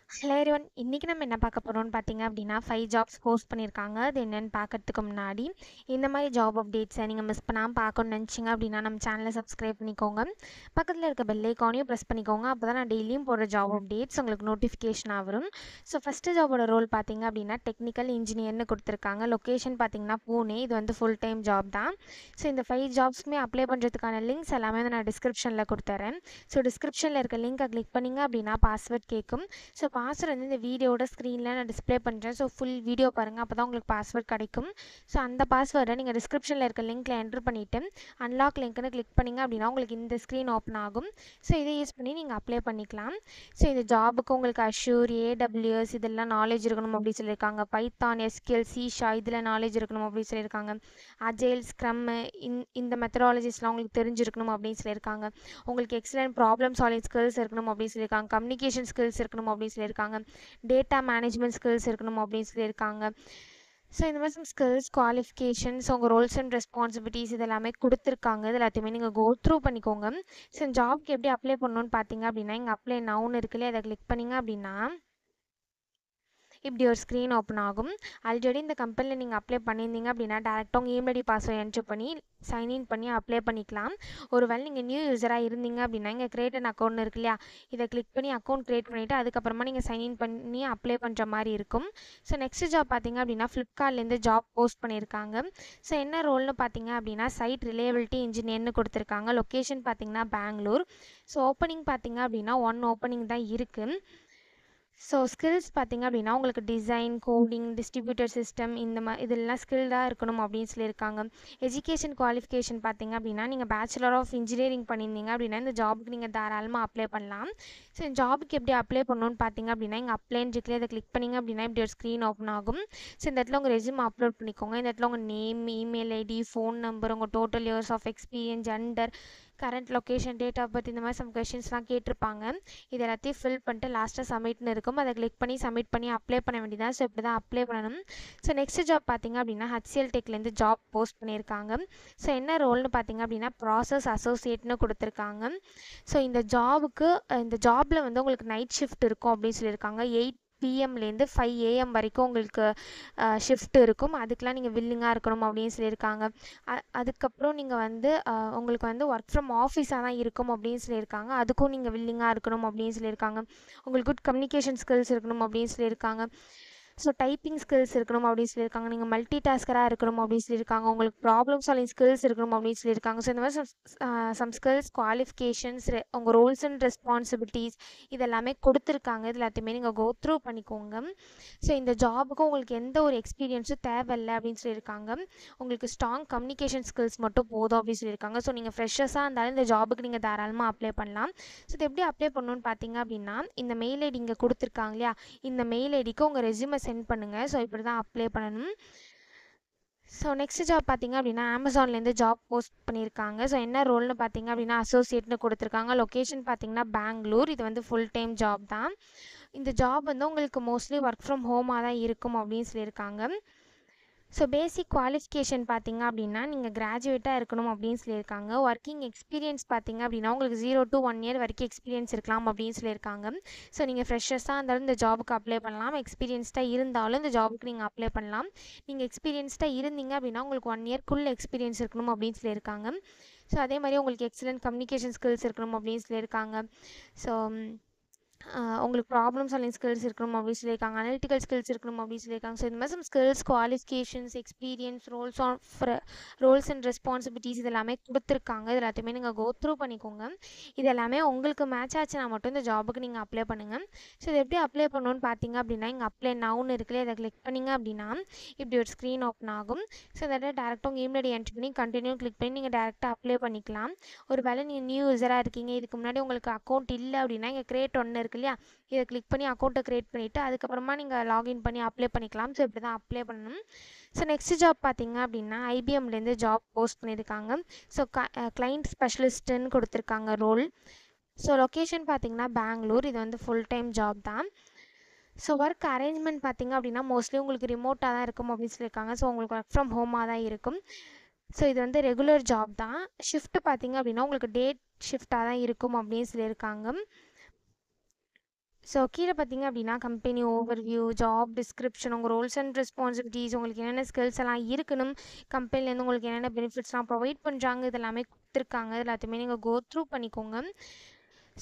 Hello everyone, இன்னைக்கு நம்ம என்ன பார்க்க போறோம்னு பார்த்தீங்க அப்படின்னா 5 ஜாப்ஸ் போஸ்ட் பண்ணியிருக்காங்க. அது என்னன்னு பார்க்கறதுக்கு முன்னாடி இந்த மாதிரி ஜாப் அப்டேட்ஸை நீங்கள் மிஸ் பண்ணாமல் பார்க்கணும்னு நினச்சிங்க அப்படின்னா நம்ம சேனலை சப்ஸ்கிரைப் பண்ணிக்கோங்க. பக்கத்தில் இருக்க பெல் ஐக்கானையும் ப்ரெஸ் பண்ணிக்கோங்க. அப்போ தான் நான் டெய்லியும் போடுற ஜாப் அப்டேட்ஸ் உங்களுக்கு நோட்டிஃபிகேஷனாக வரும். ஸோ ஃபஸ்ட்டு ஜாபோட ரோல் பார்த்தீங்க அப்படின்னா டெக்னிக்கல் இன்ஜினியர்னு கொடுத்துருக்காங்க. லொக்கேஷன் பார்த்தீங்கன்னா பூனே. இது வந்து ஃபுல் டைம் ஜாப் தான். ஸோ இந்த 5 ஜாப்ஸ்க்குமே அப்ளை பண்ணுறதுக்கான லிங்க்ஸ் எல்லாமே வந்து நான் டிஸ்கிரிப்ஷனில் கொடுத்துறேன். ஸோ டிஸ்கிரிப்ஷனில் இருக்க லிங்கை கிளிக் பண்ணிங்க அப்படின்னா பாஸ்வேர்ட் கேட்கும். ஸோ பாஸ்வேர்ட் வந்து இந்த வீடியோட ஸ்க்ரீனில் நான் டிஸ்பிளே பண்ணுறேன். ஸோ ஃபுல் வீடியோ பாருங்கள், அப்போ தான் உங்களுக்கு பாஸ்வேர்ட் கிடைக்கும். ஸோ அந்த பாஸ்வேர்டை நீங்கள் டிஸ்கிரிப்ஷனில் இருக்க லிங்க்கில் என்ட்ரு பண்ணிவிட்டு அன்லாக் லிங்க்னு கிளிக் பண்ணிங்க அப்படின்னா உங்களுக்கு இந்த ஸ்க்ரீன் ஓப்பன் ஆகும். ஸோ இதை யூஸ் பண்ணி நீங்கள் அப்ளை பண்ணிக்கலாம். ஸோ இந்த ஜாபுக்கு உங்களுக்கு அஷ்யூர், AWS இதெல்லாம் நாலேஜ் இருக்கணும் அப்படின்னு சொல்லியிருக்காங்க. பைத்தான், SQL, C# இதில் நாலேஜ் இருக்கணும் அப்படின்னு சொல்லியிருக்காங்க. அஜைல், ஸ்க்ரம் இந்த மெத்தடாலஜிஸ்லாம் உங்களுக்கு தெரிஞ்சிருக்கணும் அப்படின்னு சொல்லியிருக்காங்க. உங்களுக்கு எக்ஸலன்ட் ப்ராப்ளம் சால்விங் ஸ்கில்ஸ் இருக்கணும் அப்படின்னு சொல்லியிருக்காங்க. கம்யூனிகேஷன் ஸ்கில்ஸ் இருக்கணும் அப்படின்னு சொல்லியிருக்காங்க. டேட்டா மேனேஜ்மெண்ட் ஸ்கில்ஸ் இருக்கணும் அப்படின்னு சொல்லியிருக்காங்க. ஸோ இந்த மாதிரி சம் ஸ்கில்ஸ், குவாலிஃபிகேஷன்ஸ், உங்கள் ரோல்ஸ் அண்ட் ரெஸ்பான்சிபிலிட்டிஸ் இது எல்லாமே கொடுத்துருக்காங்க. இது எல்லாத்தையுமே நீங்கள் கோ த்ரூ பண்ணிக்கோங்க. ஸோ இந்த ஜாப்க்கு எப்படி அப்ளை பண்ணணும்னு பார்த்தீங்க அப்படின்னா இங்கே அப்ளை நவுன்னு இருக்குல்லையே, அதை கிளிக் பண்ணிங்க அப்படின்னா இப்படி ஒரு ஸ்க்ரீன் ஓப்பன் ஆகும். ஆல்ரெடி இந்த கம்பெனியில் நீங்கள் அப்ளை பண்ணியிருந்தீங்க அப்படின்னா டேரெக்டாக உங்கள் இமெயில் ஐடி பாஸ்வேர்ட் என்ட்ரு பண்ணி சைன்இன் பண்ணி அப்ளை பண்ணிக்கலாம். ஒருவேளை நீங்கள் நியூ யூஸராக இருந்தீங்க அப்படின்னா இங்கே கிரியேட் அன் அக்கௌண்ட் இருக்கு இல்லையா, இதை கிளிக் பண்ணி அக்கௌண்ட் க்ரியேட் பண்ணிவிட்டு அதுக்கப்புறமா நீங்கள் சைன்இன் பண்ணி அப்ளை பண்ணுற மாதிரி இருக்கும். ஸோ நெக்ஸ்ட் ஜாப் பார்த்தீங்க அப்படின்னா ஃப்ளிப்கார்ட்லேருந்து ஜாப் போஸ்ட் பண்ணியிருக்காங்க. ஸோ என்ன ரோல்னு பார்த்தீங்க அப்படின்னா சைட் ரிலையபிலிட்டி இன்ஜினியர்னு கொடுத்துருக்காங்க. லொக்கேஷன் பார்த்தீங்கன்னா பெங்களூர். ஸோ ஓப்பனிங் பார்த்தீங்க அப்படின்னா 1 ஓப்பனிங் தான் இருக்குது. ஸோ ஸ்கில்ஸ் பார்த்தீங்க அப்படின்னா உங்களுக்கு டிசைன், கோடிங், டிஸ்ட்ரிபியூட்டர் சிஸ்டம் இதெல்லாம் ஸ்கில்டாக இருக்கணும் அப்படின்னு சொல்லியிருக்காங்க. எஜுகேஷன் குவாலிஃபிகேஷன் பார்த்தீங்க அப்படின்னா நீங்கள் பேச்சுலர் ஆஃப் இன்ஜினியரிங் பண்ணியிருந்தீங்க அப்படின்னா இந்த ஜாபுக்கு நீங்கள் தாராளமாக அப்ளை பண்ணலாம். ஸோ இந்த ஜாபுக்கு எப்படி அப்ளை பண்ணணும்னு பார்த்தீங்க அப்படின்னா இங்கே அப்ளைன்னு இருக்குல்ல, அதை கிளிக் பண்ணிங்க அப்படின்னா இப்படி ஒரு ஸ்க்ரீன் ஓப்பன் ஆகும். ஸோ இந்த இடத்துல உங்கள் ரெஸ்யூம் அப்லோட் பண்ணிக்கோங்க. இந்த இடத்துல உங்கள் name, email ID, phone number, உங்கள் total years of experience, gender, current location, date of birth இந்த மாதிரி சம் கொஷின்ஸ்லாம் கேட்டிருப்பாங்க. இது எல்லாத்தையும் ஃபில் பண்ணிட்டு லாஸ்ட்டாக சப்மிட்னு இருக்கும். அதை கிளிக் பண்ணி சப்மிட் பண்ணி அப்ளை பண்ண வேண்டியதான். ஸோ இப்படி தான் அப்ளை பண்ணணும். ஸோ நெக்ஸ்ட் ஜாப் பார்த்தீங்க அப்படின்னா HCL டெக்லேருந்து ஜாப் போஸ்ட் பண்ணியிருக்காங்க. ஸோ என்ன ரோல்னு பார்த்தீங்க அப்படின்னா ப்ராசஸ் அசோசியேட்னு கொடுத்துருக்காங்க. ஸோ இந்த ஜாபில் வந்து உங்களுக்கு நைட் ஷிஃப்ட் இருக்கும் அப்படின்னு சொல்லியிருக்காங்க. 8 PM - 5 AM வரைக்கும் உங்களுக்கு ஷிஃப்ட் இருக்கும். அதுக்கெலாம் நீங்கள் வில்லிங்காக இருக்கணும் அப்படின்னு சொல்லியிருக்காங்க. அதுக்கப்புறம் நீங்கள் வந்து உங்களுக்கு வந்து ஒர்க் ஃப்ரம் ஆஃபீஸாக தான் இருக்கும் அப்படின்னு சொல்லியிருக்காங்க. அதுக்கும் நீங்கள் வில்லிங்காக இருக்கணும் அப்படின்னு சொல்லியிருக்காங்க. உங்களுக்கு குட் கம்யூனிகேஷன் ஸ்கில்ஸ் இருக்கணும் அப்படின்னு சொல்லியிருக்காங்க. ஸோ டைப்பிங் ஸ்கில்ஸ் இருக்கணும் அப்படின்னு சொல்லியிருக்காங்க. நீங்கள் மல்டி டாஸ்கராக இருக்கணும் அப்படின்னு சொல்லியிருக்காங்க. உங்களுக்கு ப்ராப்ளம் சால்விங் ஸ்கில்ஸ் இருக்கணும் அப்படின்னு சொல்லியிருக்காங்க. ஸோ இந்த மாதிரி சம் ஸ்கில்ஸ், குவாலிஃபிகேஷன்ஸ், உங்கள் ரோல்ஸ் அண்ட் ரெஸ்பான்சிபிலிட்டிஸ் இதெல்லாமே கொடுத்துருக்காங்க. இது எல்லாத்தையுமே நீங்கள் கோ த்ரூ பண்ணிக்கோங்க. ஸோ இந்த ஜாபுக்கு உங்களுக்கு எந்த ஒரு எக்ஸ்பீரியன்ஸும் தேவையில்லை அப்படின்னு சொல்லியிருக்காங்க. உங்களுக்கு ஸ்ட்ராங் கம்யூனிகேஷன் ஸ்கில்ஸ் மட்டும் போதும் அப்படின்னு சொல்லியிருக்காங்க. ஸோ நீங்கள் ஃப்ரெஷர்ஸாக இருந்தாலும் இந்த ஜாபுக்கு நீங்கள் தாராளமாக அப்ளை பண்ணலாம். ஸோ இது எப்படி அப்ளை பண்ணணும்னு பார்த்தீங்க அப்படின்னா இந்த மெயில் ஐடி இங்கே கொடுத்துருக்காங்க இல்லையா, இந்த மெயில் ஐடிக்கு உங்கள் ரெஸ்யூமை சென்ட் பண்ணுங்கள். ஸோ இப்படி தான் அப்ளை பண்ணணும். ஸோ நெக்ஸ்ட் ஜாப் பார்த்தீங்க அப்படின்னா அமேசான்லேருந்து ஜாப் போஸ்ட் பண்ணியிருக்காங்க. ஸோ என்ன ரோல்னு பார்த்தீங்க அப்படின்னா அசோசியேட்னு கொடுத்துருக்காங்க. லொக்கேஷன் பார்த்தீங்கன்னா பெங்களூர். இது வந்து ஃபுல் டைம் ஜாப் தான். இந்த ஜாப் வந்து உங்களுக்கு மோஸ்ட்லி ஒர்க் ஃப்ரம் ஹோமாக தான் இருக்கும் அப்படின்னு சொல்லியிருக்காங்க. ஸோ பேசிக் குவாலிஃபிகேஷன் பார்த்தீங்க அப்படின்னா நீங்கள் கிராஜுவேட்டாக இருக்கணும் அப்படின்னு சொல்லியிருக்காங்க. ஒர்க்கிங் எக்ஸ்பீரியன்ஸ் பார்த்தீங்க அப்படின்னா உங்களுக்கு 0 to 1 year வரைக்கும் எக்ஸ்பீரியன்ஸ் இருக்கலாம் அப்படின்னு சொல்லியிருக்காங்க. ஸோ நீங்கள் ஃப்ரெஷர்ஸாக இருந்தாலும் இந்த ஜாபுக்கு அப்ளை பண்ணலாம். எக்ஸ்பீரியன்ஸ்டாக இருந்தாலும் இந்த ஜாபுக்கு நீங்கள் அப்ளை பண்ணலாம். நீங்கள் எக்ஸ்பீரியன்ஸ்டாக இருந்தீங்க அப்படின்னா உங்களுக்கு 1 yearக்குள்ளே எக்ஸ்பீரியன்ஸ் இருக்கணும் அப்படின்னு சொல்லியிருக்காங்க. ஸோ அதே மாதிரி உங்களுக்கு எக்ஸலன்ட் கம்யூனிகேஷன் ஸ்கில்ஸ் இருக்கணும் அப்படின்னு சொல்லியிருக்காங்க. ஸோ உங்களுக்கு ப்ராப்ளம் சால்விங் ஸ்கில்ஸ் இருக்கணும் அப்படின்னு சொல்லியிருக்காங்க. அனலிட்டிக்கல் ஸ்கில்ஸ் இருக்கணும் அப்படின்னு சொல்லியிருக்காங்க. ஸோ இந்த மாதிரி some skills, qualifications, experience, roles and responsibilities இது எல்லாமே கொடுத்துருக்காங்க. இது எல்லாத்தையுமே நீங்கள் கோ த்ரூ பண்ணிக்கோங்க. இது எல்லாமே உங்களுக்கு மேட்ச் ஆச்சுன்னா மட்டும் இந்த ஜாபுக்கு நீங்கள் அப்ளை பண்ணுங்கள். ஸோ இது எப்படி அப்ளை பண்ணணும்னு பார்த்தீங்க அப்படின்னா இங்கே அப்ளை நவுன்னு இருக்குல்ல, இதை கிளிக் பண்ணிங்க அப்படின்னா இப்படி ஒரு ஸ்க்ரீன் ஓப்பன் ஆகும். ஸோ இதை டேரெக்டாக உங்கள் இமெயில் ஐடி என்ட்ரு பண்ணி கண்டினியூ கிளிக் பண்ணி நீங்கள் டேரெக்டாக அப்ளை பண்ணிக்கலாம். ஒரு வேளை நீங்கள் நியூ யூஸராக இருக்கீங்க, இதுக்கு முன்னாடி உங்களுக்கு அக்கௌண்ட் இல்லை அப்படின்னா இங்கே கிரியேட் ஒன்று இருக்கு இல்லையா, இதை கிளிக் பண்ணி அக்கௌண்ட்டை க்ரியேட் பண்ணிவிட்டு அதுக்கப்புறமா நீங்கள் லாகின் பண்ணி அப்ளை பண்ணிக்கலாம். ஸோ இப்படி தான் அப்ளை பண்ணணும். ஸோ நெக்ஸ்ட் ஜாப் பார்த்தீங்க அப்படின்னா IBMலேருந்து ஜாப் போஸ்ட் பண்ணியிருக்காங்க. ஸோ கிளைண்ட் ஸ்பெஷலிஸ்ட்டுன்னு கொடுத்துருக்காங்க ரோல். ஸோ லொக்கேஷன் பார்த்தீங்கன்னா பெங்களூர். இது வந்து ஃபுல் டைம் ஜாப் தான். ஸோ ஒர்க் அரேஞ்ச்மெண்ட் பார்த்தீங்க அப்படின்னா மோஸ்ட்லி உங்களுக்கு ரிமோட்டாக தான் இருக்கும் அப்படின்னு சொல்லியிருக்காங்க. ஸோ உங்களுக்கு ஒர்க் ஃப்ரம் ஹோமாக தான் இருக்கும். ஸோ இது வந்து ரெகுலர் ஜாப் தான். ஷிஃப்ட் பார்த்தீங்க அப்படின்னா உங்களுக்கு டேட் ஷிஃப்டாக தான் இருக்கும் அப்படின்னு சொல்லியிருக்காங்க. ஸோ கீழே பார்த்தீங்க அப்படின்னா கம்பெனி ஓவர்வியூ, ஜாப் டிஸ்கிரிப்ஷன், உங்கள் ரோல்ஸ் அண்ட் ரெஸ்பான்சிபிலிட்டிஸ், உங்களுக்கு என்னென்ன ஸ்கில்ஸ் எல்லாம் இருக்கணும், கம்பெனிலேருந்து உங்களுக்கு என்னென்ன பெனிஃபிட்ஸ்லாம் ப்ரொவைட் பண்ணுறாங்க, இது எல்லாமே கொடுத்துருக்காங்க. இது எல்லாத்தையுமே நீங்கள் கோ த்ரூ பண்ணிக்கோங்க.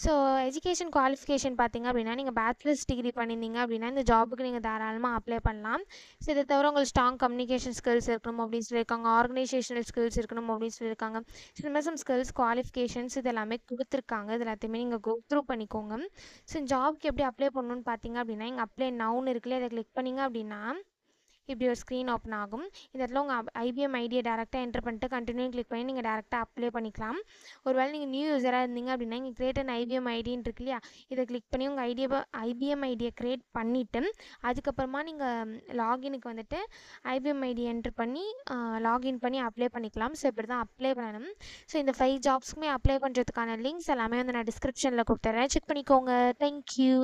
ஸோ எஜுகேஷன் குவாலிஃபிகேஷன் பார்த்தீங்க அப்படின்னா நீங்கள் பேச்சுலர்ஸ் டிகிரி பண்ணியிருந்தீங்க அப்படின்னா இந்த ஜாபுக்கு நீங்கள் தாராளமாக அப்ளை பண்ணலாம். ஸோ இதை தவிர உங்களுக்கு ஸ்ட்ராங் கம்யூனிகேஷன் ஸ்கில்ஸ் இருக்கணும் அப்படின்னு சொல்லியிருக்காங்க, ஆர்கனைசேஷனல் ஸ்கில்ஸ் இருக்கணும் அப்படின்னு சொல்லியிருக்காங்க. ஸோ இந்த மாதிரி சம் ஸ்கில்ஸ் குவாலிஃபிகேஷன்ஸ் இது எல்லாமே கொடுத்துருக்காங்க. இது எல்லாத்தையுமே நீங்கள் கோ த்ரூ பண்ணிக்கோங்க. ஸோ ஜாப்க்கு எப்படி அப்ளை பண்ணணும்னு பார்த்தீங்க அப்படின்னா இங்கே அப்ளை நவுன் இருக்குல்ல, இதை கிளிக் பண்ணிங்க அப்படின்னா இப்படி ஒரு ஸ்க்ரீன் ஓப்பன் ஆகும். இந்த இடத்துல உங்கள் ஐபிஎம் ஐடியை டேரெக்டாக என்டர் பண்ணிட்டு கண்டினியூ கிளிக் பண்ணி நீங்கள் டேரெக்டாக அப்ளை பண்ணிக்கலாம். ஒருவேளை நீங்கள் நியூ யூஸராக இருந்தீங்க அப்படின்னா இங்கே கிரியேட் அன் ஐபிஎம் ஐடின்னு இருக்கு இல்லையா, இதை கிளிக் பண்ணி உங்கள் ஐபிஎம் ஐடியை க்ரியேட் பண்ணிவிட்டு அதுக்கப்புறமா நீங்கள் லாகினுக்கு வந்துட்டு ஐபிஎம் ஐடி என்டர் பண்ணி லாகின் பண்ணி அப்ளை பண்ணிக்கலாம். ஸோ இப்படி தான் அப்ளை பண்ணணும். ஸோ இந்த 5 ஜாப்ஸ்க்குமே அப்ளை பண்ணுறதுக்கான லிங்க்ஸ் எல்லாமே வந்து நான் டிஸ்கிரிப்ஷனில் கொடுத்துட்றேன், செக் பண்ணிக்கோங்க. தேங்க்யூ.